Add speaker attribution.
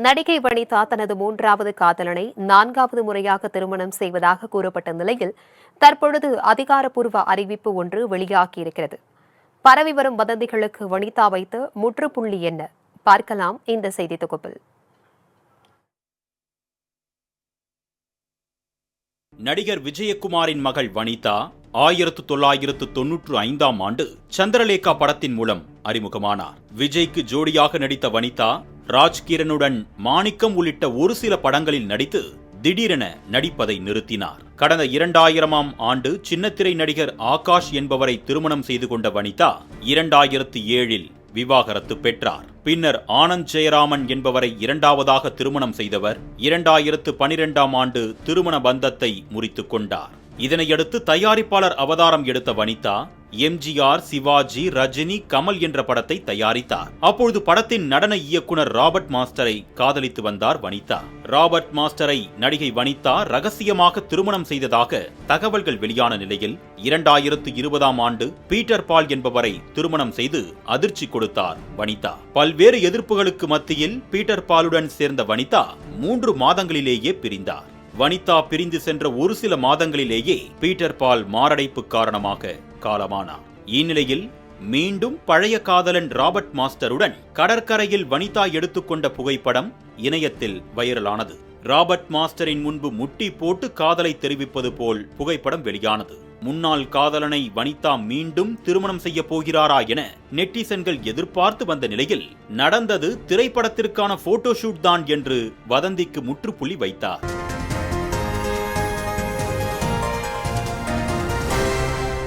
Speaker 1: நடிகை வனிதா தனது மூன்றாவது காதலனை 4வது முறையாக திருமணம் செய்வதாக கூறப்பட்ட நிலையில் தற்பொழுது அதிகாரப்பூர்வ அறிவிப்பு ஒன்று வெளியாகியிருக்கிறது. பரவி வரும் வதந்திகளுக்கு வனிதா வைத்த முற்றுப்புள்ளி என்ன? பார்க்கலாம் இந்த செய்தி தொகுப்பில்.
Speaker 2: நடிகர் விஜயகுமாரின் மகள் வனிதா 1995ஆம் ஆண்டு சந்திரலேகா படத்தின் மூலம் அறிமுகமானார். விஜய்க்கு ஜோடியாக நடித்த வனிதா ராஜ்கிரனுடன் மாணிக்கம் உள்ளிட்ட ஒரு சில படங்களில் நடித்து திடீரென நடிப்பதை நிறுத்தினார். கடந்த 2000ஆம் ஆண்டு சின்னத்திரை நடிகர் ஆகாஷ் என்பவரை திருமணம் செய்து கொண்ட வனிதா 2007இல் விவாகரத்து பெற்றார். பின்னர் ஆனந்த் ஜெயராமன் என்பவரை இரண்டாவதாக திருமணம் செய்தவர் 2012ஆம் ஆண்டு திருமண பந்தத்தை முறித்துக் கொண்டார். இதனையடுத்து தயாரிப்பாளர் அவதாரம் எடுத்த வனிதா எம்ஜிஆர், சிவாஜி, ரஜினி, கமல் என்ற படத்தை தயாரித்தார். அப்பொழுது படத்தின் நடன இயக்குனர் ராபர்ட் மாஸ்டரை காதலித்து வந்தார் வனிதா. ராபர்ட் மாஸ்டரை நடிகை வனிதா ரகசியமாக திருமணம் செய்ததாக தகவல்கள் வெளியான நிலையில் 2020ஆம் ஆண்டு பீட்டர் பால் என்பவரை திருமணம் செய்து அதிர்ச்சி கொடுத்தார் வனிதா. பல்வேறு எதிர்ப்புகளுக்கு மத்தியில் பீட்டர் பாலுடன் சேர்ந்த வனிதா 3 மாதங்களிலேயே பிரிந்தார். வனிதா பிரிந்து சென்ற ஒரு சில மாதங்களிலேயே பீட்டர் பால் மாரடைப்பு காரணமாக காலமானார். இந்நிலையில் மீண்டும் பழைய காதலன் ராபர்ட் மாஸ்டருடன் கடற்கரையில் வனிதா எடுத்துக்கொண்ட புகைப்படம் இணையத்தில் வைரலானது. ராபர்ட் மாஸ்டரின் முன்பு முட்டி போட்டு காதலை தெரிவிப்பது போல் புகைப்படம் வெளியானது. முன்னாள் காதலனை வனிதா மீண்டும் திருமணம் செய்ய போகிறாரா என நெட்டிசன்கள் எதிர்பார்த்து வந்த நிலையில் நடந்தது திரைப்படத்திற்கான போட்டோஷூட் தான் என்று வதந்திக்கு முற்றுப்புள்ளி வைத்தார்.